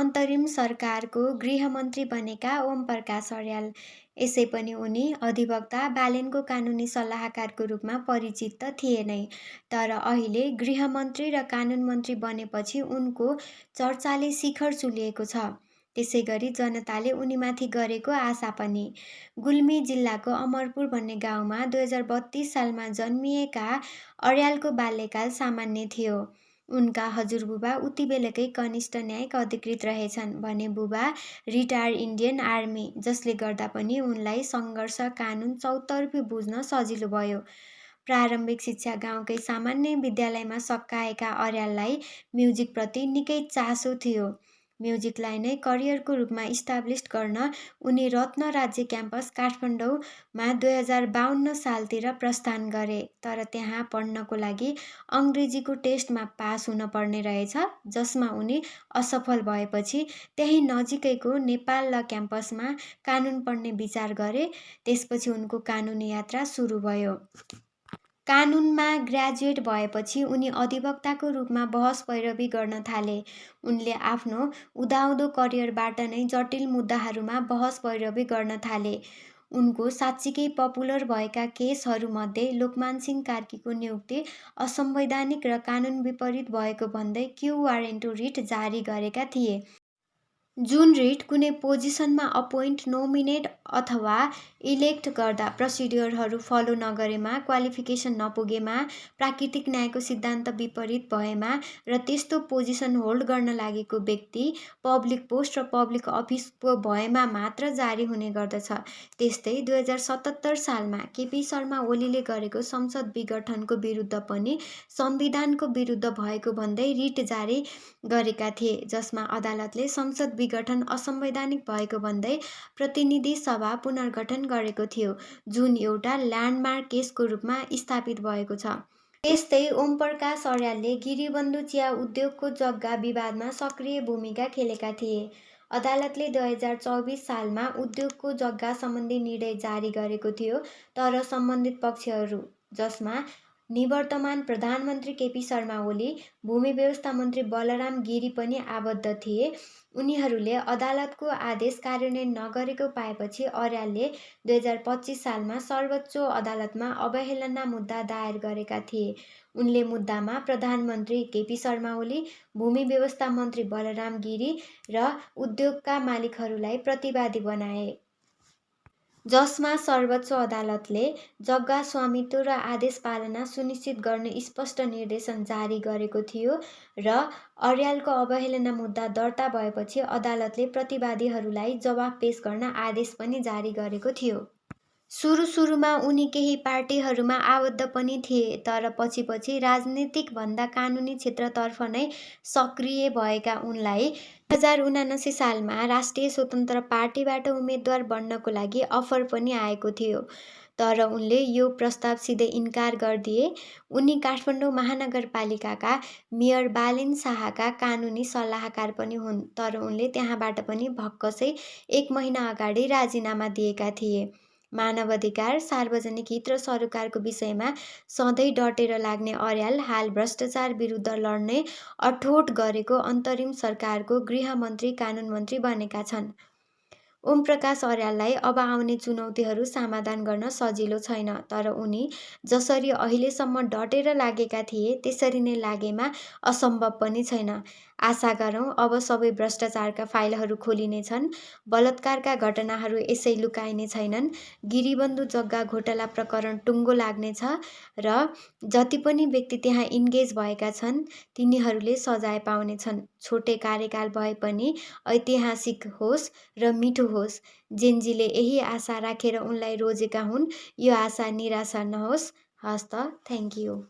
अन्तरिम सरकारको गृहमन्त्री बनेका ओमप्रकाश अर्याल। यसै पनि उनी अधिवक्ता बालेनको कानुनी सल्लाहकारको रूपमा परिचित त थिए नै, तर अहिले गृहमन्त्री र कानुन मन्त्री बनेपछि उनको चर्चाले शिखर चुलिएको छ। त्यसैगरी जनताले उनीमाथि गरेको आशा पनि। गुल्मी जिल्लाको अमरपुर भन्ने गाउँमा 2032 सालमा जन्मिएका अर्यालको बाल्यकाल सामान्य थियो। उनका हजुरबुबा उतिबेलाकै कनिष्ठ न्यायिक अधिकृत रहेछन् भने बुबा रिटायर इन्डियन आर्मी, जसले गर्दा पनि उनलाई सङ्घर्ष कानुन चौतर्फी बुझ्न सजिलो भयो। प्रारम्भिक शिक्षा गाउँकै सामान्य विद्यालयमा सकाएका अर्याललाई म्युजिकप्रति निकै चासो थियो। म्युजिकलाई नै करियरको रूपमा इस्टाब्लिस गर्न उनी रत्न राज्य क्याम्पस काठमाडौँमा 2052 सालतिर प्रस्थान गरे, तर त्यहाँ पढ्नको लागि अङ्ग्रेजीको टेस्टमा पास हुन पर्ने रहेछ, जसमा उनी असफल भएपछि त्यही नजिकैको नेपाल ल क्याम्पसमा कानुन पढ्ने विचार गरे। त्यसपछि उनको कानुनी यात्रा सुरु भयो। कानुनमा ग्रेजुएट भएपछि उनी अधिवक्ताको रूपमा बहस पैरवी गर्न थाले। उनले आफ्नो उदाउँदो करियरबाट नै जटिल मुद्दाहरूमा बहस पैरवी गर्न थाले। उनको साँच्चीकै पपुलर भएका केसहरूमध्ये लोकमान सिंह कार्कीको नियुक्ति असंवैधानिक र कानुन विपरीत भएको भन्दै क्यु वारेन्ट रिट जारी गरेका थिए। जुन रिट कुनै पोजिसनमा अपोइन्ट, नोमिनेट अथवा इलेक्ट गर्दा प्रोसिड्युरहरू फलो नगरेमा, क्वालिफिकेसन नपुगेमा, प्राकृतिक न्यायको सिद्धान्त विपरीत भएमा र त्यस्तो पोजिसन होल्ड गर्न लागेको व्यक्ति पब्लिक पोस्ट र पब्लिक अफिसको भएमा मात्र जारी हुने गर्दछ। त्यस्तै 2077 सालमा केपी शर्मा ओलीले गरेको संसद विघटनको विरुद्ध पनि संविधानको विरुद्ध भएको भन्दै रिट जारी गरेका थिए, जसमा अदालतले संसद विघटन असंवैधानिक भएको भन्दै प्रतिनिधि सभा पुनर्गठन गरेको थियो, जुन एउटा ल्यान्डमार्क केसको रूपमा स्थापित भएको छ। त्यस्तै ओमप्रकाश अर्यालले गिरीबन्धु चिया उद्योगको जग्गा विवादमा सक्रिय भूमिका खेलेका थिए। अदालतले 2024 सालमा उद्योगको जग्गा सम्बन्धी निर्णय जारी गरेको थियो, तर सम्बन्धित पक्षहरू, जसमा निवर्तमान प्रधानमन्त्री केपी शर्मा ओली, भूमि व्यवस्था मन्त्री बलराम गिरी पनि आबद्ध थिए। उनीहरूले अदालतको आदेश कार्यान्वयन नगरेको पाएपछि अर्यालले 2025 सालमा सर्वोच्च अदालतमा अवहेलना मुद्दा दायर गरेका थिए। उनले मुद्दामा प्रधानमन्त्री केपी शर्मा ओली, भूमि व्यवस्था मन्त्री बलराम गिरी र उद्योगका मालिकहरूलाई प्रतिवादी बनाए, जसमा सर्वोच्च अदालतले जग्गा स्वामित्व र आदेश पालना सुनिश्चित गर्ने स्पष्ट निर्देशन जारी गरेको थियो र अर्यालको अवहेलना मुद्दा दर्ता भएपछि अदालतले प्रतिवादीहरूलाई जवाफ पेश गर्न आदेश पनि जारी गरेको थियो। सुरुमा उनी केही पार्टीहरूमा आबद्ध पनि थिए, तर पछि राजनीतिक भन्दा कानुनी क्षेत्रतर्फ नै सक्रिय भएका उनलाई 2079 सालमा राष्ट्रिय स्वतन्त्र पार्टीबाट उम्मेद्वार बन्नको लागि अफर पनि आएको थियो, तर उनले यो प्रस्ताव सिधै इन्कार गरिदिए। उनी काठमाडौँ महानगरपालिकाका मेयर बालेन शाहका कानुनी सल्लाहकार पनि हुन्, तर उनले त्यहाँबाट पनि भक्कसै 1 महिना अगाडि राजीनामा दिएका थिए। मानवाधिकार, सार्वजनिक हित र सरोकारको विषयमा सधैँ डटेर लाग्ने अर्याल हाल भ्रष्टाचार विरुद्ध लड्ने अठोट गरेको अन्तरिम सरकारको गृहमन्त्री कानुन मन्त्री बनेका छन्। ओमप्रकाश अर्याललाई अब आउने चुनौतीहरू समाधान गर्न सजिलो छैन, तर उनी जसरी अहिलेसम्म डटेर लागेका थिए त्यसरी नै लागेमा असम्भव पनि छैन। आशा गरौँ अब सबै भ्रष्टाचारका फाइलहरू खोलिनेछन्, बलात्कारका घटनाहरू यसै लुकाइने छैनन्, गिरीबन्धु जग्गा घोटाला प्रकरण टुङ्गो लाग्नेछ र जति पनि व्यक्ति त्यहाँ इन्गेज भएका छन् तिनीहरूले सजाय पाउनेछन्। छोटे कार्यकाल भए पनि ऐतिहासिक होस् र मिठो होस्। जेनजीले यही आशा राखेर उनलाई रोजेका हुन्। यो आशा निराशा नहोस्। हस्त, थ्याङ्क यू।